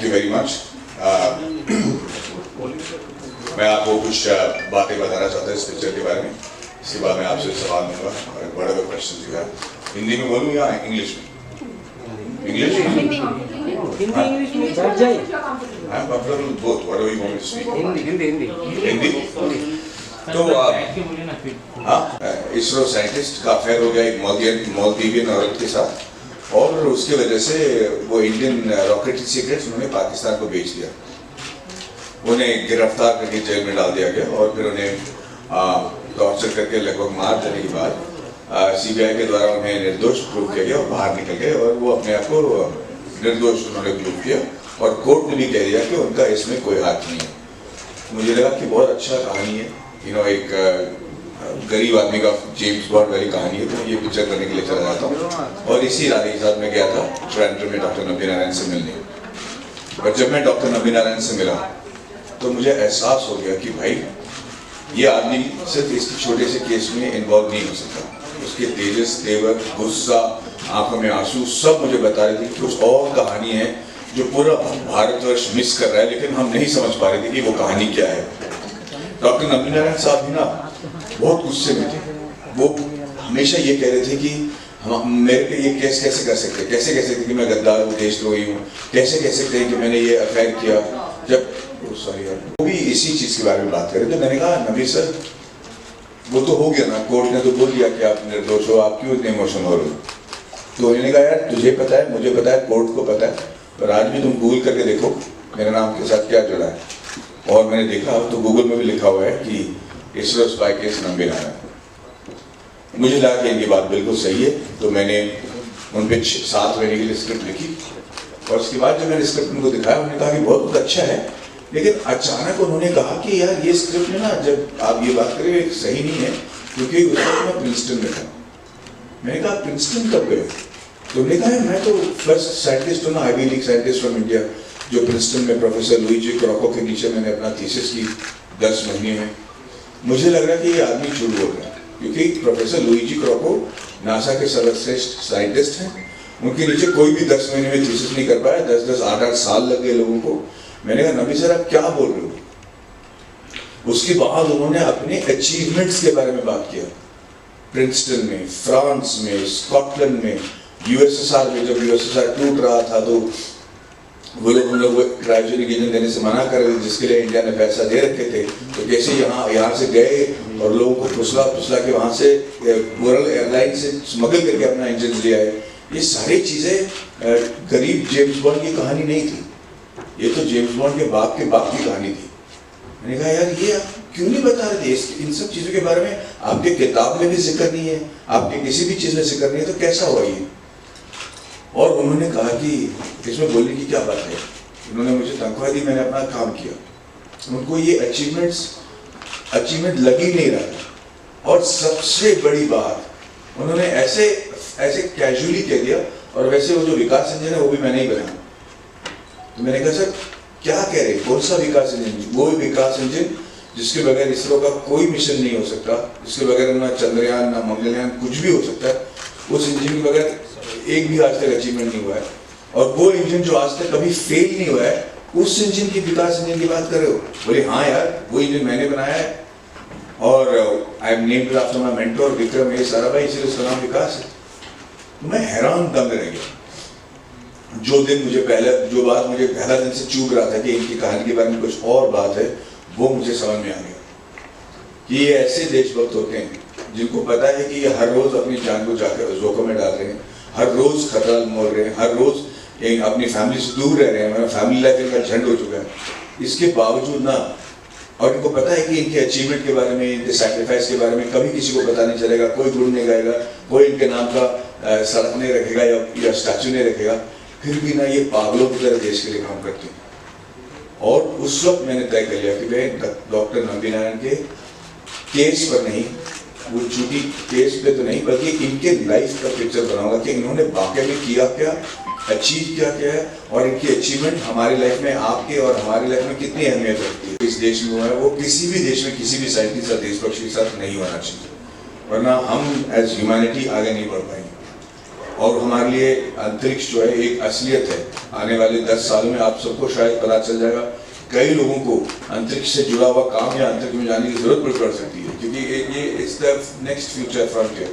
Thank you very much. मैं आपको कुछ बातें बताना चाहता हूँ इस पिक्चर के बारे में, इसके बाद मैं आपसे सवाल दूंगा और बड़े बड़े क्वेश्चन जो है हिंदी में बोलूँ या इंग्लिश में? इंग्लिश में I am comfortable with both, whatever you want to speak. Hindi तो इसरो साइंटिस्ट का अफेयर हो गया एक मालदीवियन औरत के साथ, और उसकी वजह से वो इंडियन रॉकेटरी सीक्रेट्स उन्होंने पाकिस्तान को बेच दिया। उन्हें गिरफ्तार करके जेल में डाल दिया गया और फिर उन्हें टॉर्चर करके लगभग मार देने के बाद सीबीआई के द्वारा उन्हें निर्दोष प्रूव किया गया और बाहर निकल गए, और वो अपने आप को निर्दोष उन्होंने प्रूव किया और कोर्ट ने भी कह दिया कि उनका इसमें कोई हाथ नहीं है। मुझे लगा कि बहुत अच्छा कहानी है, एक गरीब आदमी का जेम्स बॉन्ड वाली कहानी है, तो ये पिक्चर करने के लिए चला जाता हूँ। और इसी इरादे के साथ मैं गया था टोरंटो में डॉक्टर नबी नारायण से मिलने, और जब मैं डॉक्टर नबी नारायण से मिला तो मुझे एहसास हो गया कि भाई ये आदमी सिर्फ इस छोटे से केस में इन्वॉल्व नहीं हो सकता। उसके तेजस तेवर, गुस्सा, आंखों में आंसू सब मुझे बता रहे थे कि कुछ और कहानी है जो पूरा भारतवर्ष मिस कर रहा है, लेकिन हम नहीं समझ पा रहे थे कि वो कहानी क्या है। डॉक्टर नबी नारायण साहब भी ना बहुत गुस्से में थे। वो हमेशा ये कह रहे थे कि हम मेरे पे ये केस कैसे कर सकते, कैसे कह सकते कि मैं गद्दार हूँ, देशद्रोही हूँ, कैसे कह सकते हैं कि मैंने ये अफेयर किया। जब सॉरी यार, वो भी इसी चीज के बारे में बात करें तो मैंने कहा नबी सर वो तो हो गया ना, कोर्ट ने तो बोल दिया कि आप निर्दोष हो, आप क्यों इतने इमोशनल हो रहे हो? तो उन्होंने कहा यार तुझे पता है, मुझे पता है, कोर्ट को पता है, पर आज भी तुम गूगल करके देखो मेरे नाम के साथ क्या जुड़ा है। और मैंने देखा तो गूगल में भी लिखा हुआ है कि इसरो स्पाई केस नबी नारायण। मुझे लगा कि इनकी बात बिल्कुल सही है, तो मैंने उन पे 7 महीने के लिए स्क्रिप्ट लिखी, और उसके बाद जब मैंने स्क्रिप्ट उनको दिखाया उन्होंने कहा कि बहुत अच्छा है, लेकिन अचानक उन्होंने कहा कि यार ये स्क्रिप्ट में ना जब आप ये बात करें सही नहीं है, क्योंकि उस वक्त मैं प्रिंसटन में था। मैंने कहा प्रिंसटन कब गए? तो उन्होंने कहा मैं तो फर्स्ट साइंटिस्ट हूँ ना, Ivy League scientist from India, जो प्रिंसटन में प्रोफेसर लुइजी क्रॉको के नीचे मैंने अपना थीसिस की 10 महीने में। मुझे लग रहा है कि ये आदमी झूठ बोल रहा है, क्योंकि प्रोफेसर लुइजी क्रॉको नासा के सर्वश्रेष्ठ साइंटिस्ट हैं, उनके नीचे कोई भी 10 महीने में थीसिस नहीं कर पाया, 10-10, 8-8 साल लग गए लोगों को। मैंने कहा नबी सर आप क्या बोल रहे हो? उसके बाद उन्होंने अपने अचीवमेंट्स के बारे में बात किया, प्रिंसटन में, फ्रांस में, स्कॉटलैंड में, यूएसएसआर में। जब यूएसएसआर टूट रहा था तो वो लोग हम लोग क्रायोजेनिक इंजन देने से मना कर रहे थे, जिसके लिए इंडिया ने पैसा दे रखे थे। तो कैसे यहाँ से गए और लोगों को फुसला के वहाँ से वर्ल्ड एयरलाइन से स्मगल करके अपना इंजन ले आए। ये सारी चीज़ें गरीब जेम्स बॉन्ड की कहानी नहीं थी, ये तो जेम्स बॉन्ड के बाप की कहानी थी। मैंने कहा यार ये आप क्यों नहीं बता रहे थे? इन सब चीज़ों के बारे में आपके किताब में भी जिक्र नहीं है, आपके किसी भी चीज़ में जिक्र नहीं है, तो कैसा हुआ ये? और उन्होंने कहा कि इसमें बोलने की क्या बात है, उन्होंने मुझे तनख्वाह दी, मैंने अपना काम किया। उनको ये अचीवमेंट लग ही नहीं रहा। और सबसे बड़ी बात उन्होंने ऐसे कैजुअली कह दिया, और वैसे वो जो विकास इंजन है वो भी मैंने ही बनाया। तो मैंने कहा सर क्या कह रहे, कौन सा विकास इंजन? वो विकास इंजन जिसके बगैर इसरो का कोई मिशन नहीं हो सकता, जिसके बगैर ना चंद्रयान ना मंगलयान कुछ भी हो सकता है, उस इंजन के बगैर एक भी आज तक अचीवमेंट नहीं हुआ है। और वो इंजन जो आज तक कभी फेल नहीं हुआ है, उस इंजन की विकास इंजन की बात कर रहे हो? बोले हाँ यार वो इंजन मैंने बनाया है, और I am named after my mentor Vikram A Sarabhai, इसलिए उसका नाम विकास है। मैं हैरान दंग रह गया। जो बात मुझे पहला दिन से चूक रहा था कि इनकी कहानी के बारे में कुछ और बात है, वो मुझे समझ में आ गया कि ये ऐसे देशभक्त होते हैं जिनको पता है कि ये हर रोज अपनी जान को जाकर जोखिम में डाल रहे हैं, हर रोज खतरा मोल रहे हैं, हर रोज अपनी फैमिली से दूर रह रहे हैं, फैमिली लाइफ इनका झंड हो चुका है। इसके बावजूद ना, और इनको पता है कि इनके अचीवमेंट के बारे में, इनके सैक्रिफाइस के बारे में कभी किसी को पता नहीं चलेगा, कोई गुण नहीं गाएगा, कोई इनके नाम का सड़क नहीं रखेगा या स्टैचू नहीं रखेगा, फिर भी ना ये पागलों की तरह देश के लिए काम करते हैं। और उस वक्त मैंने तय कर लिया कि मैं डॉक्टर नबी नारायण के केस पर नहीं, वो झूठी केस पे तो नहीं, बल्कि इनके लाइफ का पिक्चर बनाऊंगा कि इन्होंने वाकई में किया क्या, अचीव क्या क्या है, और इनकी अचीवमेंट हमारी लाइफ में, आपके और हमारी लाइफ में कितनी अहमियत रखती है। इस देश में हुआ है वो किसी भी देश में किसी भी साइंटिस्ट या देशभक्त के साथ नहीं होना चाहिए, वरना हम एज ह्यूमैनिटी आगे नहीं बढ़ पाएंगे। और हमारे लिए अंतरिक्ष जो है एक असलियत है। आने वाले 10 सालों में आप सबको शायद पता चल जाएगा, कई लोगों को अंतरिक्ष से जुड़ा हुआ काम या अंतरिक्ष में जाने की जरूरत पड़ सकती है, क्योंकि ये it's the next future frontier.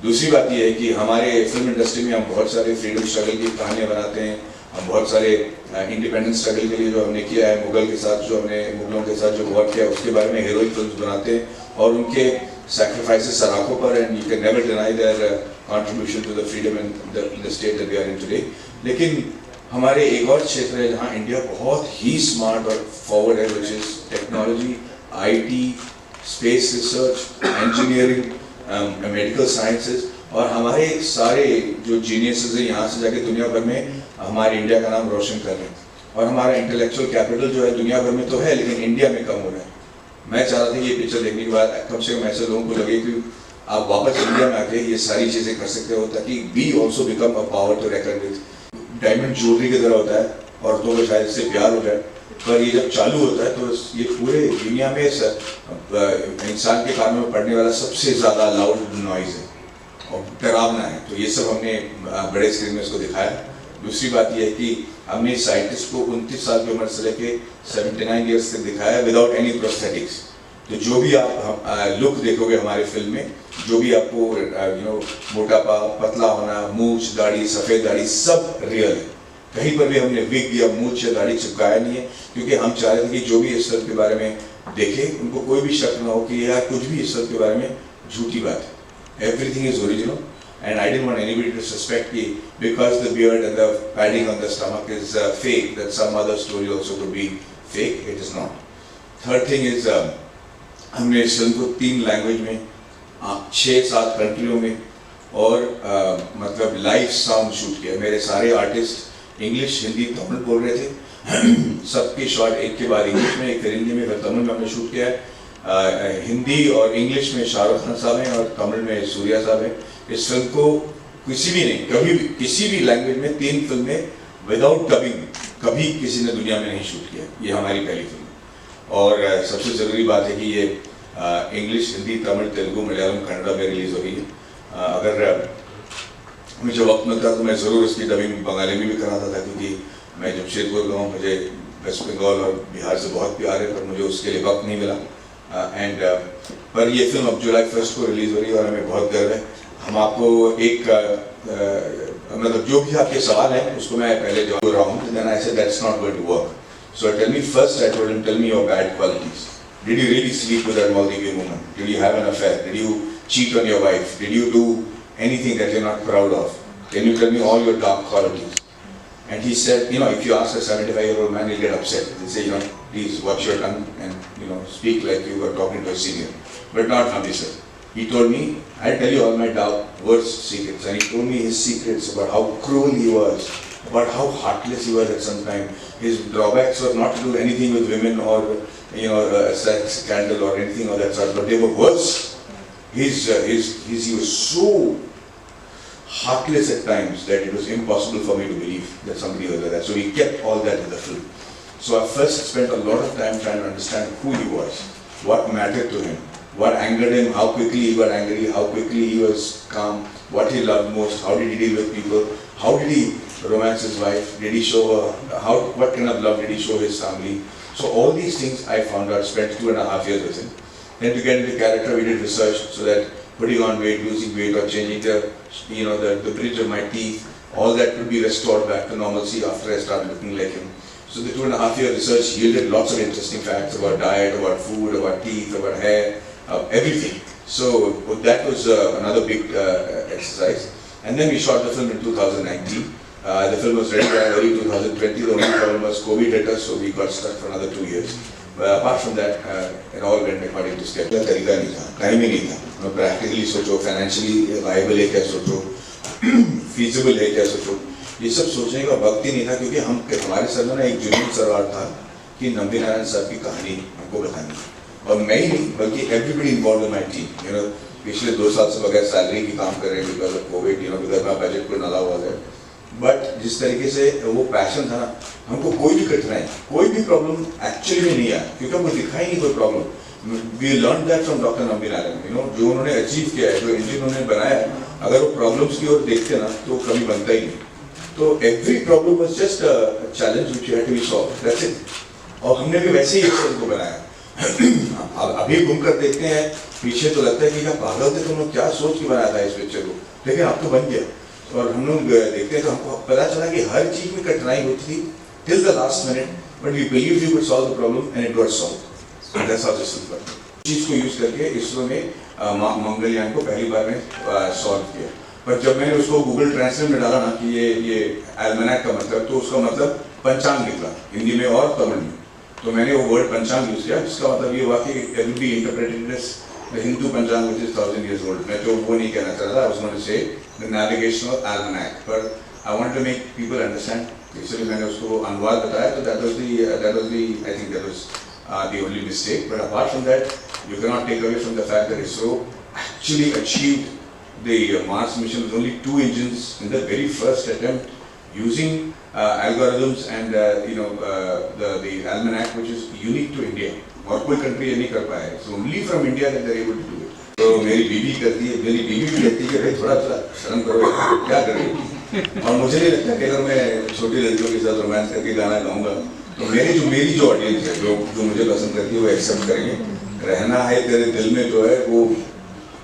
दूसरी बात यह है कि हमारे फिल्म इंडस्ट्री में हम बहुत सारे फ्रीडम स्ट्रगल की कहानियाँ बनाते हैं। हम बहुत सारे इंडिपेंडेंस स्ट्रगल के लिए जो हमने किया है, मुगलों के साथ जो वर्क किया उसके बारे में हीरोइक फिल्म्स बनाते हैं, और उनके सैक्रिफाइसेस सराखों पर, and you can never deny their contribution to the freedom in the state that we are in today. लेकिन हमारे एक और क्षेत्र है जहाँ इंडिया बहुत ही स्मार्ट और फॉरवर्ड है, which is technology, IT, space research, engineering, medical sciences. और हमारे सारे जो जीनियसेस हैं यहाँ से जाके दुनिया भर में हमारे इंडिया का नाम रोशन कर रहे हैं। और हमारा इंटेलेक्चुअल कैपिटल जो है दुनिया भर में तो है, लेकिन इंडिया में कम हो रहा है। मैं चाह रहा था कि ये पिक्चर देखने के बाद कम से कम ऐसे लोगों को लगे कि आप वापस इंडिया में आके ये सारी चीज़ें कर सकते हो, ताकि we also become a power to reckon with. Diamond jewellery की तरह होता है, औरतों को शायद इससे प्यार हो जाए, पर ये जब चालू होता है तो ये पूरे दुनिया में इंसान के कानों में पड़ने वाला सबसे ज़्यादा लाउड नॉइज़ है और डरावना है। तो ये सब हमने बड़े स्क्रीन में इसको दिखाया। दूसरी बात यह है कि हमने साइंटिस्ट को 29 साल की उम्र से लेके 79 ईयर्स तक दिखाया विदाउट एनी प्रोस्थेटिक्स। तो जो भी आप लुक देखोगे हमारे फिल्म में, जो भी आपको मोटापा, पतला होना, मूंछ, दाढ़ी, सफ़ेद दाढ़ी, सब रियल है। कहीं पर भी हमने विग या मूंछ या दाढ़ी चिपकाया नहीं है, क्योंकि हम चाह रहे थे कि जो भी इस फिल्म के बारे में देखे उनको कोई भी शक ना हो कि यार कुछ भी इस फिल्म के बारे में झूठी बात है। Everything is original, and I didn't want anybody to suspect me because the beard and the padding on the stomach is fake, that some other story also could be fake. It is not. Third thing is हमने इस film को 3 language में 6-7 कंट्रियों में और मतलब live sound shoot किया। मेरे सारे आर्टिस्ट इंग्लिश, हिंदी, तमिल बोल रहे थे। सबके शॉट एक के बाद इंग्लिश में, एक फिर हिंदी में, फिर तमिल में हमने शूट किया है। हिंदी और इंग्लिश में शाहरुख खान साहब हैं और तमिल में सूर्या साहब हैं। इस फिल्म को किसी भी नहीं, कभी भी किसी भी लैंग्वेज में 3 फिल्में विदाउट डबिंग कभी किसी ने दुनिया में नहीं शूट किया। ये हमारी पहली फिल्म है। और सबसे ज़रूरी बात है कि ये इंग्लिश, हिंदी, तमिल, तेलुगु, मलयालम, कन्नड़ा में रिलीज़ हो रही है। अगर मुझे वक्त मिलता तो मैं ज़रूर इसकी डबिंग बंगाली में भी कराता था, क्योंकि मैं जमशेदपुर का हूँ, मुझे वेस्ट बंगाल और बिहार से बहुत प्यार है, पर मुझे उसके लिए वक्त नहीं मिला। पर ये फिल्म अब जुलाई 1 को रिलीज़ हो रही है और हमें बहुत गर्व है। हम आपको एक मतलब जो भी आपके सवाल हैं उसको मैं पहले जवाब दे रहा हूँ। Then I said that's not going to work, so tell me first, I told him, tell me your bad qualities. Did you really sleep with that Maldivian woman? Did you have an affair? Did you cheat on your wife? Did you do anything that you're not proud of? Can you tell me all your dark qualities? And he said, if you ask a 75-year-old man, he'll get upset. He'll say, please watch your tongue and speak like you were talking to a senior. But not Hamdi sir. He told me, I'll tell you all my worst secrets. And he told me his secrets about how cruel he was, about how heartless he was at some time. His drawbacks were not to do anything with women or, a sex scandal or anything of that sort, but they were worse. He was so heartless at times that it was impossible for me to believe that somebody was like that. So he kept all that in the film. So I first spent a lot of time trying to understand who he was, what mattered to him, what angered him, how quickly he got angry, how quickly he was calm, what he loved most, how did he deal with people, how did he romance his wife, did he show her, what kind of love did he show his family. So all these things I found out, spent 2.5 years with him. Then to get into the character, we did research so that putting on weight, losing weight, or changing the bridge of my teeth, all that could be restored back to normalcy after I started looking like him. So the 2.5-year research yielded lots of interesting facts about diet, about food, about teeth, about hair, everything. So that was another big exercise. And then we shot the film in 2019. The film was ready by early 2020. The only problem was COVID hit us, so we got stuck for another 2 years. But apart from that, it all went according to schedule. तरीका नहीं था, time ही नहीं था। Practically सोचो, financially viable है क्या सोचो, feasible है क्या सोचो, ये सब सोचने का वक्त ही नहीं था, क्योंकि हमारे सर में ना एक जुनून सवाल था कि नंबी नारायण साहब की कहानी हमको बतानी है। और मैं ही नहीं, बल्कि everybody involve in my team. पिछले 2 साल से बगैर सैलरी की काम कर रहे हैं because of Covid, because my budget को डाला हुआ है। बट जिस तरीके से वो पैशन था ना, हमको कोई भी कठिनाई, कोई भी प्रॉब्लम एक्चुअली में नहीं आया, क्योंकि हमको दिखाई नहीं कोई problem. We learn that from doctor Nambi Narayan. जो उन्होंने अचीव किया है, जो इंजन उन्होंने बनाया है, अगर वो प्रॉब्लम्स की ओर देखते ना तो कभी बनता ही नहीं। तो every problem was just a challenge which had to be solved, that's it. और हमने भी वैसे ही एक फिल्म को बनाया। अब अभी घूमकर देखते हैं पीछे तो लगता है कि क्या पागल थे तुम लोग, क्या सोच के बनाया था इस पिक्चर को, लेकिन अब तो बन गया। और हम लोग देखते हैं तो हमको पता चला कि हर चीज में कठिनाई होती थी till the last minute, but we believe we could solve the problem and it got solved. That's how this is work. चीज को यूज करके इसरो ने मंगलयान को पहली बार में सॉल्व किया। पर जब मैंने उसको गूगल ट्रांसलेट में डाला ना कि ये एल्मेनाक का मतलब, तो उसका मतलब पंचांग निकला हिंदी में और तमिल में। तो मैंने वो वर्ड पंचांग यूज किया, जिसका मतलब ये हुआ कि it will be interpreted as the Hindu panchang which is 1000 years old। मैं तो वो नहीं कहना चाह रहा था, I was going to say the navigational almanac, पर I want to make people understand, इसलिए मैंने उसको अनुवाद बताया। तो that was the I think that was the only mistake. But apart from that, you cannot take away from the fact that ISRO actually achieved the Mars mission with only 2 engines in the very first attempt, using algorithms and the almanac, which is unique to India. और कोई country ये नहीं कर पाया है। So only from India that they're able to do it. तो मेरी बीवी करती है, मेरी बीवी भी कहती है कि भाई थोड़ा शर्म करो, क्या कर रही हो। और मुझे नहीं लगता कि अगर मैं छोटी लड़कियों के साथ रोमांस करके गाना गाऊंगा तो मेरी जो ऑडियंस है, जो मुझे पसंद करती है, वो एक्सेप्ट करेंगे। रहना है तेरे दिल में जो है वो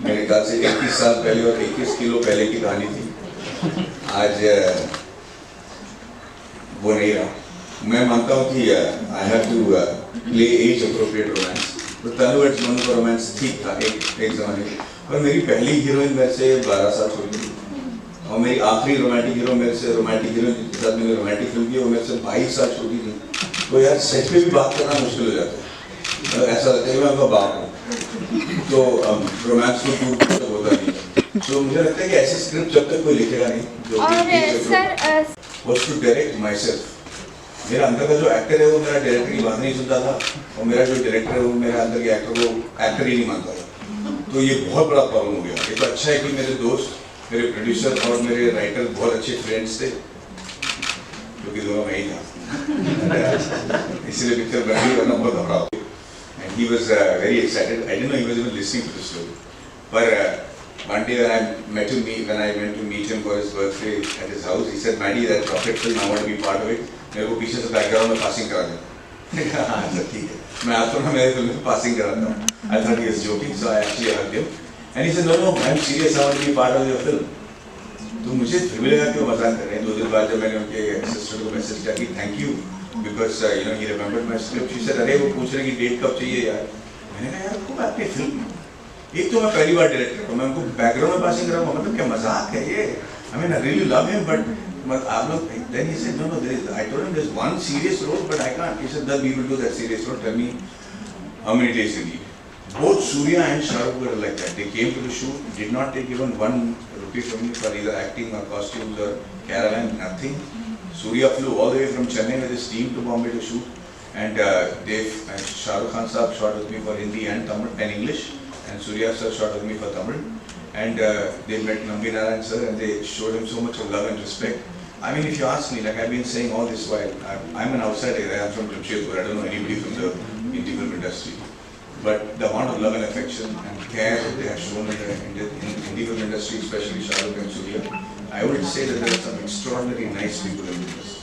मेरे ख्याल से 21 साल पहले और 21 किलो पहले की कहानी थी। आज वो नहीं रहा। मैं मानता हूँ कि I have to play as appropriate romance. तो तनु एट्स मनु का रोमांस ठीक था एक जमाने में, पर मेरी पहली हीरोइन मेरे से 12 साल छोटी थी, और मेरी आखिरी रोमांटिक हीरो मेरे से रोमांटिक हीरोइन जिसके साथ मैंने रोमांटिक फिल्म की वो मेरे से 22 साल छोटी थी। तो यार सेट पे भी बात करना मुश्किल हो जाता है, ऐसा लगता है मैं उनका बाप हूँ। तो रोमांस को टूट तक होता नहीं। तो मुझे लगता है कि ऐसे स्क्रिप्ट जब तक कोई लिखेगा नहीं जो was to direct myself। मेरा अंदर का जो एक्टर है वो मेरा डायरेक्टर की बात नहीं सुनता था, और मेरा जो डायरेक्टर है वो मेरा अंदर के एक्टर को एक्टर ही नहीं मानता था। तो ये बहुत बड़ा प्रॉब्लम हो गया। ये तो अच्छा है कि मेरे दोस्त, मेरे प्रोड्यूसर और मेरे राइटर बहुत अच्छे फ्रेंड्स थे, क्योंकि दोनों में ही था, इसलिए पिक्चर बनी, वरना बहुत घबरा हो। And he was very excited. I didn't know he was even listening to the story. पर one day when I went to meet him for his birthday at his house, he said, "Maddie, that rocket film, I want to be part of it." मेरे को पीछे से background में passing करा दे। हाँ ठीक है, मैं आपको ना मेरे फिल्म में पासिंग कराता हूँ। I thought he was joking, so I actually hugged him, and he said, "No, I'm serious. I want to be part of your film." तो मुझे फिर भी लगा कि वो मजाक कर रहे हैं। 2 दिन बाद जब मैंने उनके सिस्टर को मैसेज किया कि thank you because he remembered my script, she said, अरे वो पूछ रहे कि डेट कब चाहिए यार। मैंने कहा यार आपको बात नहीं, फिल्म एक तो मैं पहली बार डायरेक्टर हूँ, मैं उनको बैकग्राउंड में पासिंग कर रहा हूँ, मतलब क्या मजाक है ये। I mean I really love him, but आप लोग, then he said, no, I told him there's one serious role, but I can't. He said, we will do that serious role. Tell me how many days you need. Both Surya and Shah Rukh were like that. They came to the shoot, did not take even 1 rupee from me for either acting or costumes or caravan, nothing. Surya flew all the way from Chennai with his team to Bombay to shoot, and Shah Rukh Khan Saab shot with me for Hindi and Tamil and English, and Surya sir shot with me for Tamil, and they met Nambi Narayan sir and they showed him so much of love and respect. I mean, if you ask me, like I've been saying all this while, I'm an outsider. I'm from Jamshedpur. I don't know anybody from the Hindi film industry, but the amount of love and affection and care that they have shown in the Hindi film industry, especially Shah Rukh and Surya, I would say that there are some extraordinarily nice people in the industry.